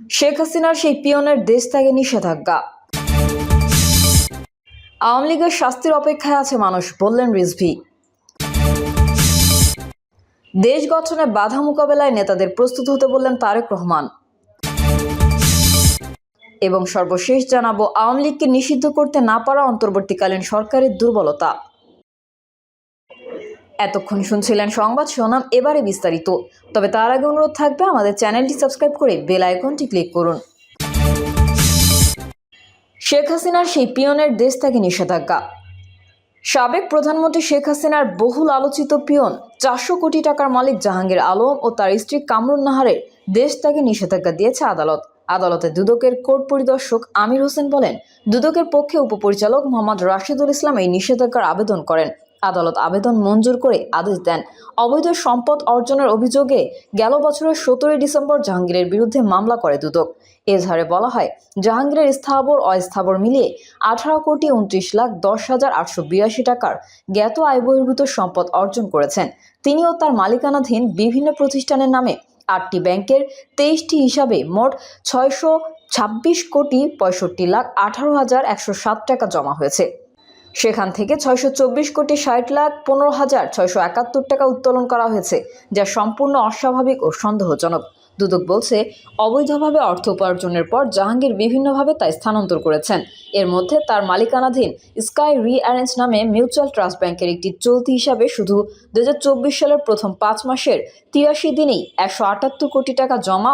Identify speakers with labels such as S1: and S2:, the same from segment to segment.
S1: শেখ হাসিনার সেই পিয়নের দেশ ত্যাগে নিষেধাজ্ঞা। আওয়ামী লীগের শাস্তির অপেক্ষায় আছে মানুষ, বললেন রিজভী। দেশ গঠনে বাধা মোকাবেলায় নেতাদের প্রস্তুত হতে বললেন তারেক রহমান। এবং সর্বশেষ জানাবো, আওয়ামী লীগকে নিষিদ্ধ করতে না পারা অন্তর্বর্তীকালীন সরকারের দুর্বলতা। এতক্ষণ শুনছিলেন সংবাদ শিরোনাম, এবারে বিস্তারিত। তবে তার আগে অনুরোধ থাকবে আমাদের চ্যানেলটি সাবস্ক্রাইব করে বেল আইকনটি ক্লিক করুন। শেখ হাসিনার সেই পিয়নের দেশ ত্যাগে নিষেধাজ্ঞা। সাবেক প্রধানমন্ত্রী শেখ হাসিনার বহুল আলোচিত পিয়ন 400 কোটি টাকার মালিক জাহাঙ্গীর আলম ও তার স্ত্রী কামরুন নাহারের দেশ ত্যাগে নিষেধাজ্ঞা দিয়েছে আদালত। আদালতে দুদকের কোর্ট পরিদর্শক আমির হোসেন বলেন, দুদকের পক্ষে উপপরিচালক মোহাম্মদ রাশিদুল ইসলাম এই নিষেধাজ্ঞার আবেদন করেন। আদালত আবেদন মঞ্জুর করে আদেশ দেন। অবৈধ সম্পদ অর্জনের অভিযোগে গেল বছরের 17 ডিসেম্বর জাহাঙ্গীরের বিরুদ্ধে মামলা করে দুদক। এজাহারে বলা হয়, জাহাঙ্গীরের স্থাবর অস্থাবর মিলিয়ে 18,10,10,882 টাকার জ্ঞাত আয় বহির্ভূত সম্পদ অর্জন করেছেন তিনি ও তার মালিকানাধীন বিভিন্ন প্রতিষ্ঠানের নামে 8টি ব্যাংকের 23টি হিসাবে মোট 626,65,18,107 টাকা জমা হয়েছে। সেখান থেকে 624,60,15,671 টাকা উত্তোলন করা হয়েছে, যা সম্পূর্ণ অস্বাভাবিক ও সন্দেহজনক। দুদক বলছে, অবৈধভাবে অর্থ উপার্জনের পর জাহাঙ্গীর বিভিন্নভাবে তা স্থানান্তর করেছেন। এর মধ্যে তার মালিকানাধীন স্কাই রিঅ্যারেঞ্জ নামে মিউচুয়াল ট্রাস্ট ব্যাংকের একটি চলতি হিসাবে শুধু 2024 সালের প্রথম 5 মাসের 83 দিনেই 178 কোটি টাকা জমা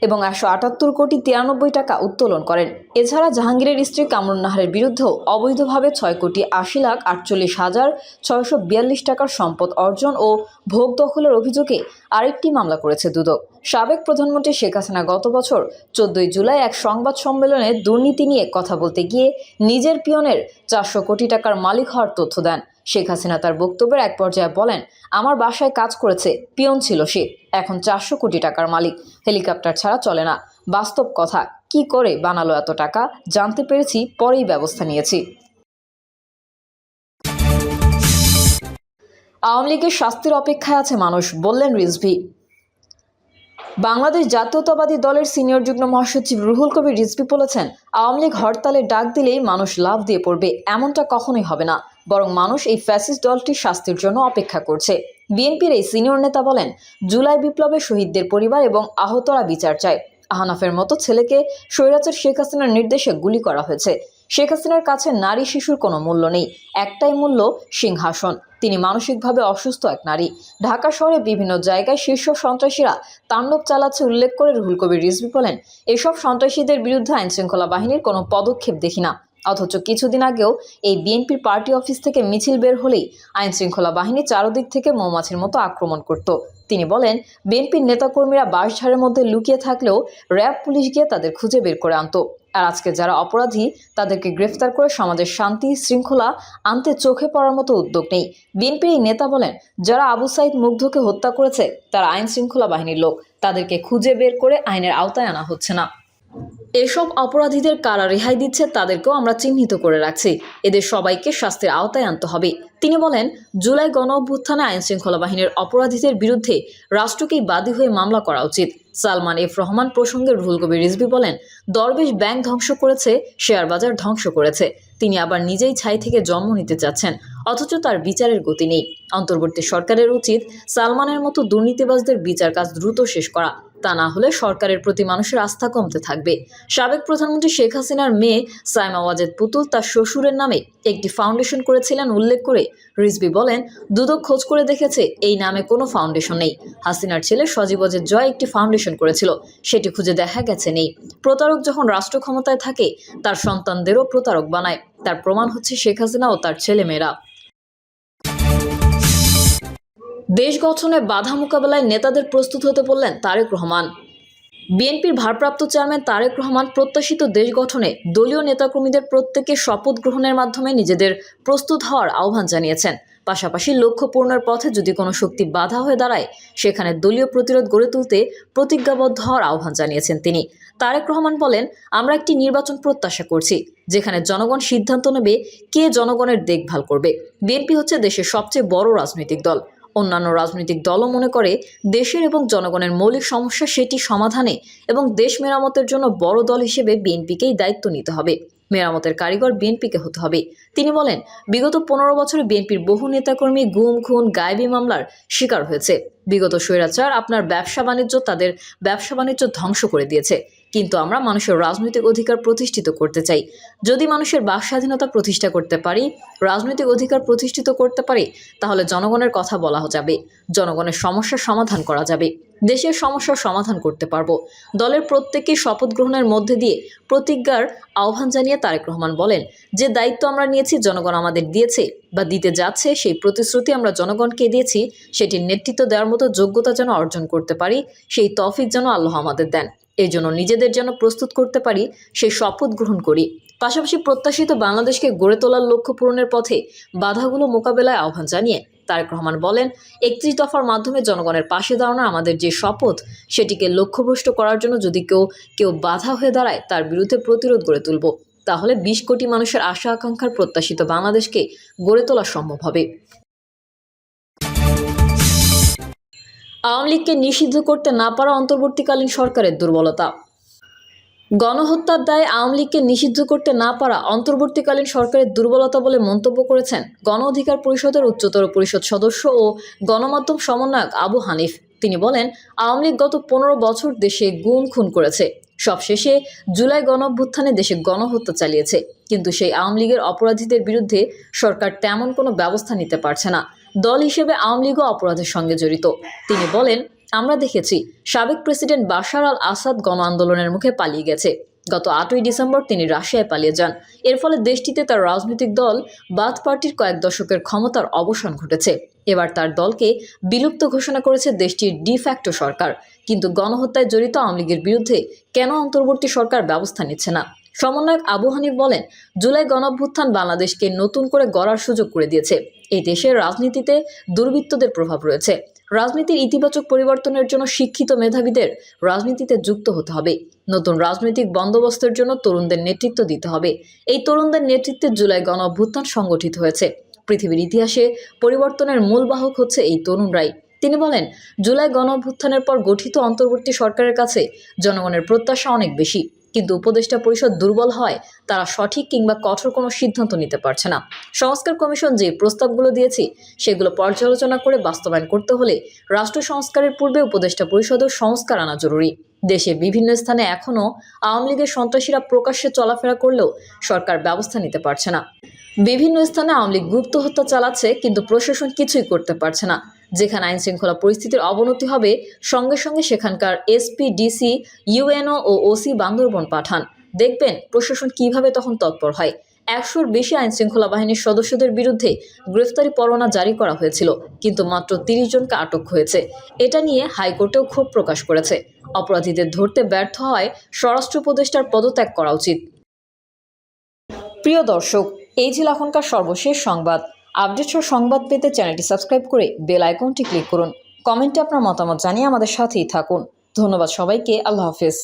S1: এবং 178,93,00,000 টাকা উত্তোলন করেন। এছাড়া জাহাঙ্গীরের স্ত্রী কামরুন নাহারের বিরুদ্ধেও অবৈধভাবে 6,80,48,642 টাকার সম্পদ অর্জন ও ভোগ দখলের অভিযোগে আরেকটি মামলা করেছে দুদক। সাবেক প্রধানমন্ত্রী শেখ হাসিনা গত বছর 14 জুলাই এক সংবাদ সম্মেলনে দুর্নীতি নিয়ে কথা বলতে গিয়ে নিজের পিয়নের 400 কোটি টাকার মালিক হওয়ার তথ্য দেন। শেখ হাসিনা তার বক্তব্যের এক পর্যায়ে বলেন, আমার বাসায় কাজ করেছে, পিয়ন ছিল সে, এখন 400 কোটি টাকার মালিক। হেলিকপ্টার ছাড়া চলে না। বাস্তব কথা, কি করে বানালো এত টাকা জানতে পেরেছি, পরেই ব্যবস্থা নিয়েছি। আওয়ামী লীগের শাস্তির অপেক্ষায় আছে মানুষ, বললেন রিজভী। বাংলাদেশ জাতীয়তাবাদী দলের সিনিয়র যুগ্ম মহাসচিব রুহুল কবির রিজভী বলেছেন, আওয়ামী লীগ হরতালের ডাক দিলেই মানুষ লাফ দিয়ে পড়বে, এমনটা কখনোই হবে না। বরং মানুষ এই ফ্যাসিস্ট দলটির শাস্তির জন্য অপেক্ষা করছে। বিএনপির এই সিনিয়র নেতা বলেন, জুলাই বিপ্লবে শহীদদের পরিবার এবং আহতরা বিচার চায়। আহনাফের মতো ছেলেকে স্বৈরাচার শেখ হাসিনার নির্দেশে গুলি করা হয়েছে। শেখ হাসিনার কাছে নারী শিশুর কোনো মূল্য নেই, একটাই মূল্য সিংহাসন। তিনি মানসিকভাবে অসুস্থ এক নারী। ঢাকা শহরে বিভিন্ন জায়গায় শীর্ষ সন্ত্রাসীরা তাণ্ডব চালাচ্ছে উল্লেখ করে রুহুল কবির রিজভী বলেন, এসব সন্ত্রাসীদের বিরুদ্ধে আইনশৃঙ্খলা বাহিনীর কোনো পদক্ষেপ দেখি না। অথচ কিছুদিন আগেও এই বিএনপির পার্টি অফিস থেকে মিছিল বের হলেই আইনশৃঙ্খলা বাহিনী চারদিক থেকে মৌমাছির মতো আক্রমণ করত। তিনি বলেন, বিএনপির নেতাকর্মীরা বাঁশঝাড়ের মধ্যে লুকিয়ে থাকলেও র্যাব পুলিশ গিয়ে তাদের খুঁজে বের করে আনত। আর আজকে যারা অপরাধী তাদেরকে গ্রেফতার করে সমাজের শান্তি শৃঙ্খলা আনতে চোখে পড়ার মতো উদ্যোগ নেই। বিএনপির এই নেতা বলেন, যারা আবু সাইদ মুগ্ধকে হত্যা করেছে তারা আইন শৃঙ্খলা বাহিনীর লোক, তাদেরকে খুঁজে বের করে আইনের আওতায় আনা হচ্ছে না। এসব অপরাধীদের কারা রেহাই দিচ্ছে তাদেরকেও আমরা চিহ্নিত করে রাখছি, এদের সবাইকে শাস্তির আওতায় আনতে হবে। তিনি বলেন, জুলাই গণ অভ্যুত্থানে আইনশৃঙ্খলা বাহিনীর অপরাধীদের বিরুদ্ধে রাষ্ট্রকেই বাদী হয়ে মামলা করা উচিত। সালমান এফ রহমান প্রসঙ্গে রুহুল কবির রিজভী বলেন, দরবেশ ব্যাংক ধ্বংস করেছে, শেয়ার বাজার ধ্বংস করেছে, তিনি আবার নিজেই ছাই থেকে জন্ম নিতে চাচ্ছেন, অথচ তার বিচারের গতি নেই। অন্তর্বর্তী সরকারের উচিত সালমানের মতো দুর্নীতিবাজদের বিচার কাজ দ্রুত শেষ করা, তা না হলে সরকারের প্রতি মানুষের আস্থা কমতে থাকবে। সাবেক প্রধানমন্ত্রী শেখ হাসিনার মেয়ে সাইমা ওয়াজেদ পুতুল তার শ্বশুরের নামে একটি ফাউন্ডেশন করেছিলেন উল্লেখ করে রিজভী বলেন, দুদক খোঁজ করে দেখেছে এই নামে কোনো ফাউন্ডেশন নেই। হাসিনার ছেলে সজীব ওয়াজেদ জয় একটি ফাউন্ডেশন করেছিল, সেটি খুঁজে দেখা গেছে নেই। প্রতারক যখন রাষ্ট্র ক্ষমতায় থাকে তার সন্তানদেরও প্রতারক বানায়, তার প্রমাণ হচ্ছে শেখ হাসিনা ও তার ছেলেমেয়েরা। দেশ গঠনে বাধা মোকাবেলায় নেতাদের প্রস্তুত হতে বললেন তারেক রহমান। বিএনপির ভারপ্রাপ্ত চেয়ারম্যান তারেক রহমান প্রত্যাশিত দেশ গঠনে দলীয় নেতাকর্মীদের প্রত্যেকে শপথ গ্রহণের মাধ্যমে নিজেদের প্রস্তুত হওয়ার আহ্বান জানিয়েছেন। পাশাপাশি লক্ষ্য পূরণের পথে যদি কোনো শক্তি বাধা হয়ে দাঁড়ায় সেখানে দলীয় প্রতিরোধ গড়ে তুলতে প্রতিজ্ঞাবদ্ধ হওয়ার আহ্বান জানিয়েছেন তিনি। তারেক রহমান বলেন, আমরা একটি নির্বাচন প্রত্যাশা করছি যেখানে জনগণ সিদ্ধান্ত নেবে কে জনগণের দেখভাল করবে। বিএনপি হচ্ছে দেশের সবচেয়ে বড় রাজনৈতিক দল। অন্যান্য রাজনৈতিক দলও মনে করে দেশের এবং জনগণের মৌলিক সমস্যা সেটি সমাধানে এবং দেশ মেরামতের জন্য বড় দল হিসেবে বিএনপিকেই দায়িত্ব নিতে হবে। মেরামতের কারিগর বিএনপিকে হতে হবে। তিনি বলেন, বিগত 15 বছরে বিএনপির বহু নেতাকর্মী গুম, খুন, গায়েবী মামলার শিকার হয়েছে। বিগত স্বৈরাচার আপনার তাদের ব্যবসা বাণিজ্য ধ্বংস করে দিয়েছে। কিন্তু আমরা মানুষের রাজনৈতিক অধিকার প্রতিষ্ঠিত করতে চাই। যদি মানুষের বাক স্বাধীনতা প্রতিষ্ঠা করতে পারি, রাজনৈতিক অধিকার প্রতিষ্ঠিত করতে পারি, তাহলে জনগণের কথা বলা যাবে, জনগণের সমস্যার সমাধান করা যাবে, দেশের সমস্যার সমাধান করতে পারবো। দলের প্রত্যেকেই শপথ গ্রহণের মধ্যে দিয়ে প্রতিজ্ঞার আহ্বান জানিয়ে তারেক রহমান বলেন, যে দায়িত্ব আমরা নিয়েছি, জনগণ আমাদের দিয়েছে বা দিতে যাচ্ছে, সেই প্রতিশ্রুতি আমরা জনগণকে দিয়েছি, সেটির নেতৃত্ব দেওয়ার মতো যোগ্যতা যেন অর্জন করতে পারি, সেই তৌফিক যেন আল্লাহ আমাদের দেন। এই জন্য নিজেদের যেন প্রস্তুত করতে পারি, সেই শপথ গ্রহণ করি। পাশাপাশি প্রত্যাশিত বাংলাদেশকে গড়ে তোলার লক্ষ্য পূরণের পথে বাধাগুলো মোকাবেলায় আহ্বান জানিয়ে তারেক রহমান বলেন, 31 দফার মাধ্যমে জনগণের পাশে দাঁড়ানো আমাদের যে শপথ, সেটিকে লক্ষ্যভ্রষ্ট করার জন্য যদি কেউ বাধা হয়ে দাঁড়ায়, তার বিরুদ্ধে প্রতিরোধ গড়ে তুলব। তাহলে 20 কোটি মানুষের আশা আকাঙ্ক্ষার প্রত্যাশিত বাংলাদেশকে গড়ে তোলা সম্ভব হবে। আওয়ামী লীগকে নিষিদ্ধ করতে না পারা অন্তর্বর্তীকালীন সরকারের দুর্বলতা। গণহত্যার দায়ে আওয়ামী লীগকে নিষিদ্ধ করতে না পারা অন্তর্বর্তীকালীন সরকারের দুর্বলতা বলে মন্তব্য করেছেন গণ অধিকার পরিষদের উচ্চতর পরিষদ সদস্য ও গণমাধ্যম সমন্বয়ক আবু হানিফ। তিনি বলেন, আওয়ামী লীগ গত 15 বছর দেশে গুম, খুন করেছে। সবশেষে জুলাই গণঅভ্যুত্থানে দেশে গণহত্যা চালিয়েছে। কিন্তু সেই আওয়ামী লীগের অপরাধীদের বিরুদ্ধে সরকার তেমন কোনো ব্যবস্থা নিতে পারছে না। দল হিসেবে আওয়ামী লীগও অপরাধের সঙ্গে জড়িত। তিনি বলেন, আমরা দেখেছি সাবেক প্রেসিডেন্ট বাশার আল আসাদ গণ আন্দোলনের মুখে পালিয়ে গেছে। গত 8ই ডিসেম্বর তিনি রাশিয়ায় পালিয়ে যান। এর ফলে দেশটিতে তার রাজনৈতিক দল বাথ পার্টির কয়েক দশকের ক্ষমতার অবসান ঘটেছে। এবার তার দলকে বিলুপ্ত ঘোষণা করেছে দেশটির ডিফ্যাক্টো সরকার। কিন্তু গণহত্যায় জড়িত আওয়ামী লীগের বিরুদ্ধে কেন অন্তর্বর্তী সরকার ব্যবস্থা নিচ্ছে না? সমন্বয়ক আবু হানিফ বলেন, জুলাই গণঅভ্যুত্থান বাংলাদেশকে নতুন করে গড়ার সুযোগ করে দিয়েছে। এই দেশের রাজনীতিতে দুর্বৃত্তদের প্রভাব রয়েছে। রাজনীতির ইতিবাচক পরিবর্তনের জন্য শিক্ষিত মেধাবীদের রাজনীতিতে যুক্ত হতে হবে। নতুন রাজনৈতিক বন্দোবস্তের জন্য তরুণদের নেতৃত্ব দিতে হবে। এই তরুণদের নেতৃত্বে জুলাই গণঅভ্যুত্থান সংগঠিত হয়েছে। পৃথিবীর ইতিহাসে পরিবর্তনের মূল বাহক হচ্ছে এই তরুণরাই। তিনি বলেন, জুলাই গণঅভ্যুত্থানের পর গঠিত অন্তর্বর্তী সরকারের কাছে জনগণের প্রত্যাশা অনেক বেশি, কিন্তু উপদেষ্টা পরিষদ দুর্বল হয়। তারা সঠিক কিংবা কঠোর কোনো সিদ্ধান্ত নিতে পারছে না। সংস্কার কমিশন যে প্রস্তাবগুলো দিয়েছে, সেগুলো পর্যালোচনা করে বাস্তবায়ন করতে হলে রাষ্ট্র সংস্কারের পূর্বে উপদেষ্টা পরিষদের সংস্কার আনা জরুরি। দেশে বিভিন্ন স্থানে এখনও আওয়ামী লীগের সন্ত্রাসীরা প্রকাশ্যে চলাফেরা করলেও সরকার ব্যবস্থা নিতে পারছে না। বিভিন্ন স্থানে আওয়ামী লীগ গুপ্ত হত্যা চালাচ্ছে, কিন্তু প্রশাসন কিছুই করতে পারছে না। যেখানে আইন শৃঙ্খলা পরিস্থিতির অবনতি হবে, সঙ্গে সঙ্গে সেখানকার এসপি, ডিসি, ইউএনও ও ওসি বান্দরবন পাঠান। দেখবেন প্রশাসন কিভাবে তখন তৎপর হয়। 100-র বেশি আইন শৃঙ্খলা বাহিনীর সদস্যদের বিরুদ্ধে গ্রেফতারি পরোয়ানা জারি করা হয়েছিল, কিন্তু মাত্র 30 জনকে আটক হয়েছে। এটা নিয়ে হাইকোর্টেও ক্ষোভ প্রকাশ করেছে। অপরাধীদের ধরতে ব্যর্থ হয় স্বরাষ্ট্র উপদেষ্টার পদত্যাগ করা উচিত। প্রিয় দর্শক, এই ছিল এখনকার সর্বশেষ সংবাদ। আপডেট সহ সংবাদ পেতে চ্যানেলটি সাবস্ক্রাইব করে বেল আইকনটি ক্লিক করুন। কমেন্টে আপনার মতামত জানিয়ে আমাদের সাথেই থাকুন। ধন্যবাদ সবাইকে। আল্লাহ হাফেজ।